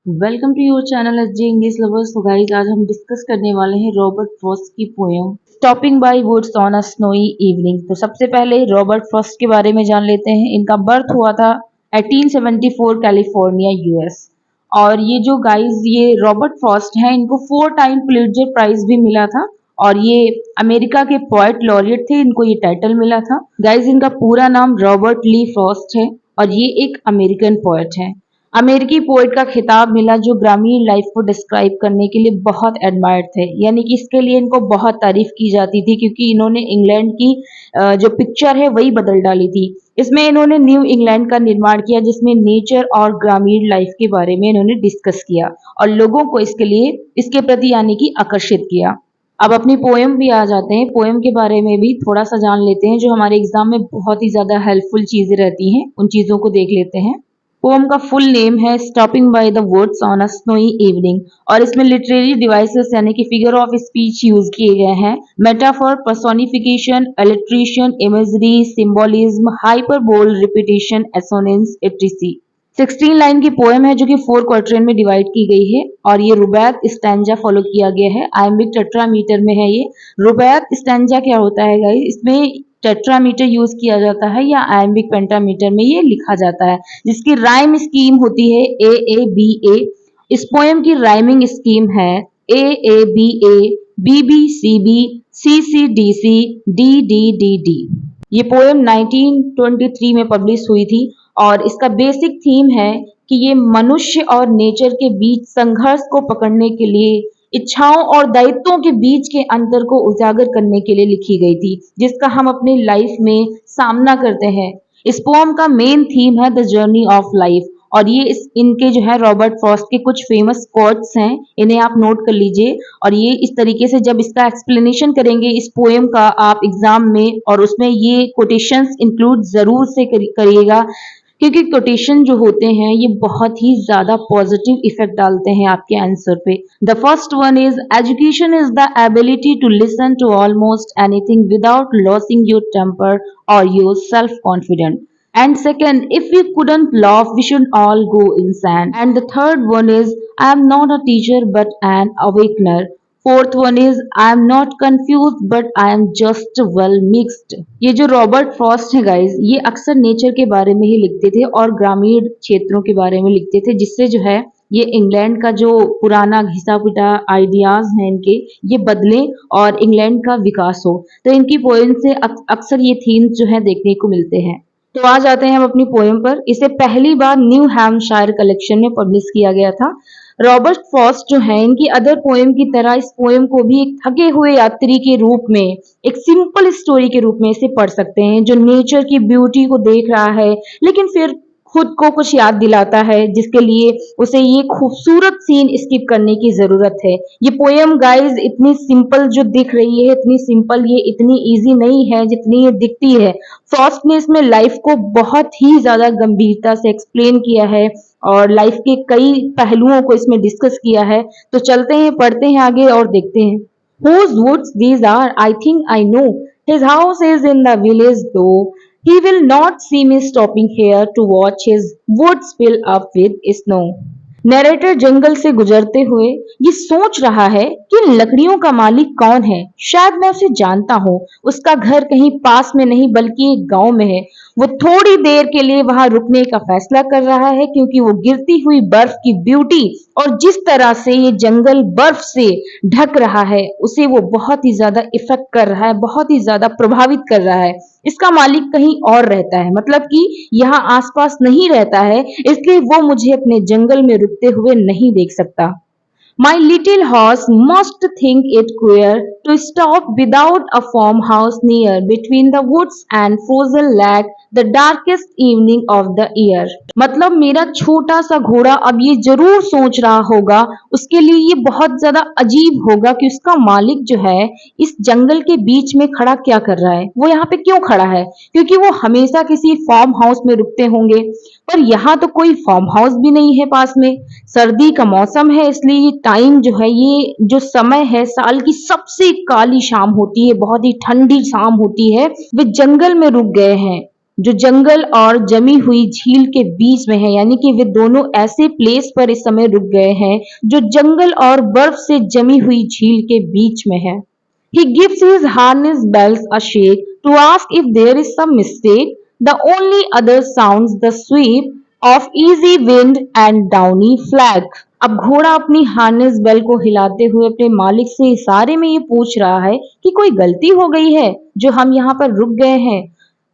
Welcome to your channel S J English lovers. तो guys आज हम डिस्कस करने वाले हैं रॉबर्ट फ्रॉस्ट की poem stopping by woods on a snowy evening. तो सबसे पहले रॉबर्ट फ्रॉस्ट के बारे में जान लेते हैं। इनका बर्थ हुआ था 1874 कैलिफोर्निया यूएस। और ये जो गाइस ये रॉबर्ट फ्रॉस्ट हैं, इनको 4 टाइम पुलित्जर प्राइज भी मिला था और ये अमेरिका के पोएट लॉरिएट थे। इनको ये टाइटल मिला था। गाइस इनका पूरा नाम रॉबर्ट ली फ्रॉस्ट है और ये एक अमेरिकन पोएट है। अमेरिकी पोएट का खिताब मिला जो ग्रामीण लाइफ को डिस्क्राइब करने के लिए बहुत एडमायर्ड थे, यानी कि इसके लिए इनको बहुत तारीफ की जाती थी क्योंकि इन्होंने इंग्लैंड की जो पिक्चर है वही बदल डाली थी। इसमें इन्होंने न्यू इंग्लैंड का निर्माण किया जिसमें नेचर और ग्रामीण लाइफ के बारे में इन्होंने डिस्कस किया और लोगों को इसके लिए इसके प्रति यानी कि आकर्षित किया। अब अपनी पोएम भी आ जाते हैं। पोएम के बारे में भी थोड़ा सा जान लेते हैं जो हमारे एग्जाम में बहुत ही ज्यादा हेल्पफुल चीजें रहती हैं, उन चीजों को देख लेते हैं। पोम का फुल नेम है stopping by the woods on a snowy evening और इसमें लिटरेरी डिवाइसेस यानी कि फिगर ऑफ स्पीच यूज किए गए हैं। Metaphor, personification, illustration, imagery, symbolism, hyperbole, repetition, assonance, एट्रिसी। 16 लाइन की पोएम है जो कि 4 क्वार्टरन में डिवाइड की गई है और ये रुबैत स्टैंजा फॉलो किया गया है। आयम्बिक टेट्रामीटर में है ये। रुबैत स्टैंजा क्या होता है गाइस? इसमें टेट्रामीटर यूज किया जाता है या आयम्बिक पेंटामीटर में ये लिखा जाता है जिसकी राइम स्कीम होती है ए ए बी ए। इस पोएम की राइमिंग स्कीम है A B A, B B C B, C D C, D D D D. ये पोएम 1923 में पब्लिश हुई थी और इसका बेसिक थीम है कि ये मनुष्य और नेचर के बीच संघर्ष को पकड़ने के लिए इच्छाओं और दायित्वों के बीच के अंतर को उजागर करने के लिए लिखी गई थी जिसका हम अपनी लाइफ में सामना करते हैं। इस पोम का मेन थीम है द जर्नी ऑफ लाइफ और ये इनके जो है रॉबर्ट फ्रॉस्ट के कुछ फेमस कोट्स हैं, इन्हें आप नोट कर लीजिए। और ये इस तरीके से जब इसका एक्सप्लेनेशन करेंगे इस पोएम का आप एग्जाम में, और उसमें ये कोटेशंस इंक्लूड जरूर से करिएगा क्योंकि कोटेशन जो होते हैं ये बहुत ही ज्यादा पॉजिटिव इफेक्ट डालते हैं आपके आंसर पे। The first one is education is the ability to listen to almost anything without losing your temper और your self confident. And second, if we couldn't laugh, we should all go insane. And the third one is, I am not a teacher but an awakener. Fourth one is I am not confuse but I am just well mixed. ये जो Robert Frost है guys, ये अक्सर nature के बारे में ही लिखते थे और ग्रामीण क्षेत्रों के बारे में लिखते थे जिससे जो है ये इंग्लैंड का जो पुराना घिसा पिटा आइडियाज हैं इनके ये बदले और इंग्लैंड का विकास हो। तो इनकी पोएम से अक्सर ये थीम्स जो है देखने को मिलते हैं। तो आ जाते हैं हम अपनी पोएम पर। इसे पहली बार न्यू हैम्पशायर कलेक्शन में पब्लिश किया गया था। रॉबर्ट फ्रॉस्ट जो है इनकी अदर पोएम की तरह इस पोएम को भी एक थके हुए यात्री के रूप में, एक सिंपल स्टोरी के रूप में इसे पढ़ सकते हैं जो नेचर की ब्यूटी को देख रहा है लेकिन फिर खुद को कुछ याद दिलाता है जिसके लिए उसे ये खूबसूरत सीन स्किप करने की जरूरत है। ये पोएम गाइस इतनी सिंपल जो दिख रही है, इतनी सिंपल, ये इतनी इजी नहीं है जितनी ये दिखती है। फ्रॉस्ट ने इसमें लाइफ को बहुत ही ज्यादा गंभीरता से एक्सप्लेन किया है और लाइफ के कई पहलुओं को इसमें डिस्कस किया है। तो चलते हैं, पढ़ते हैं आगे और देखते हैं। Whose woods these are? I think I know. His house is in the village, though he will not see me stopping here to watch his woods fill up with snow. Narrator जंगल से गुजरते हुए ये सोच रहा है कि इन लकड़ियों का मालिक कौन है। शायद मैं उसे जानता हूँ। उसका घर कहीं पास में नहीं बल्कि एक गांव में है। वो थोड़ी देर के लिए वहां रुकने का फैसला कर रहा है क्योंकि वो गिरती हुई बर्फ की ब्यूटी और जिस तरह से ये जंगल बर्फ से ढक रहा है उसे वो बहुत ही ज्यादा इफेक्ट कर रहा है, बहुत ही ज्यादा प्रभावित कर रहा है। इसका मालिक कहीं और रहता है, मतलब कि यहाँ आसपास नहीं रहता है, इसलिए वो मुझे अपने जंगल में रुकते हुए नहीं देख सकता। My little horse must think it queer to stop without a farmhouse near between the woods and frozen lake the darkest evening of the year. मतलब मेरा छोटा सा घोड़ा अब ये जरूर सोच रहा होगा, उसके लिए ये बहुत ज्यादा अजीब होगा कि उसका मालिक जो है इस जंगल के बीच में खड़ा क्या कर रहा है, वो यहाँ पे क्यों खड़ा है, क्योंकि वो हमेशा किसी फार्म हाउस में रुकते होंगे पर यहाँ तो कोई फार्म हाउस भी नहीं है पास में। सर्दी का मौसम है इसलिए ये टाइम जो है, ये जो समय है साल की सबसे काली शाम होती है, बहुत ही ठंडी शाम होती है। वे जंगल में रुक गए हैं जो जंगल और जमी हुई झील के बीच में है, यानी कि वे दोनों ऐसे प्लेस पर इस समय रुक गए हैं जो जंगल और बर्फ से जमी हुई झील के बीच में है। He gives his harness bells a shake to ask if there is some mistake. The only other sounds the sweep of easy wind and downy flag. अब घोड़ा अपनी हार्नेस बेल को हिलाते हुए अपने मालिक से इशारे में ये पूछ रहा है कि कोई गलती हो गई है जो हम यहाँ पर रुक गए हैं।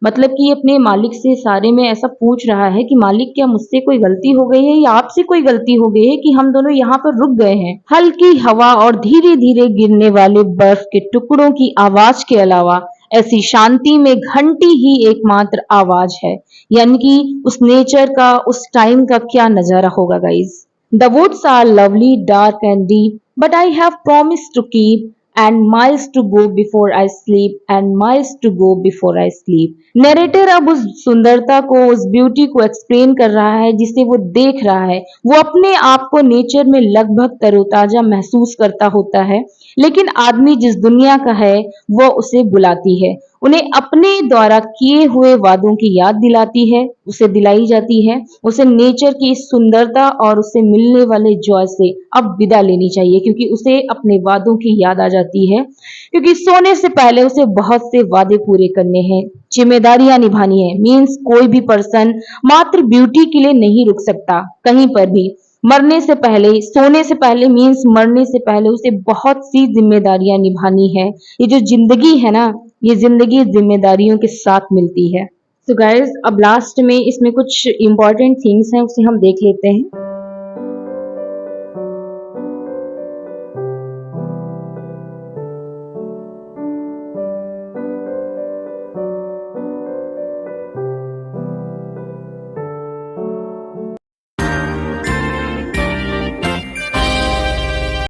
मतलब कि ये अपने मालिक से इशारे में ऐसा पूछ रहा है कि मालिक क्या मुझसे कोई गलती हो गई है या आपसे कोई गलती हो गई है कि हम दोनों यहाँ पर रुक गए हैं। हल्की हवा और धीरे धीरे गिरने वाले बर्फ के टुकड़ों की आवाज के अलावा ऐसी शांति में घंटी ही एकमात्र आवाज है। यानी कि उस नेचर का उस टाइम का क्या नजारा होगा guys. The woods are lovely, dark and deep, but I have promised to keep and miles to go before I sleep and miles to go before I sleep. Narrator अब उस सुंदरता को, उस ब्यूटी को एक्सप्लेन कर रहा है जिसे वो देख रहा है। वो अपने आप को नेचर में लगभग तरोताजा महसूस करता होता है, लेकिन आदमी जिस दुनिया का है वो उसे बुलाती है, उन्हें अपने द्वारा किए हुए वादों की याद दिलाती है, उसे दिलाई जाती है। उसे नेचर की इस सुंदरता और उसे मिलने वाले जॉय से अब विदा लेनी चाहिए, क्योंकि उसे अपने वादों की याद आ जाती है, क्योंकि सोने से पहले उसे बहुत से वादे पूरे करने हैं, जिम्मेदारियां निभानी है। मीन्स कोई भी पर्सन मात्र ब्यूटी के लिए नहीं रुक सकता कहीं पर भी। मरने से पहले, सोने से पहले मीन्स मरने से पहले उसे बहुत सी जिम्मेदारियां निभानी है। ये जो जिंदगी है ना, ये जिंदगी जिम्मेदारियों के साथ मिलती है। तो गाइज अब लास्ट में इसमें कुछ इंपॉर्टेंट थिंग्स हैं, उसे हम देख लेते हैं।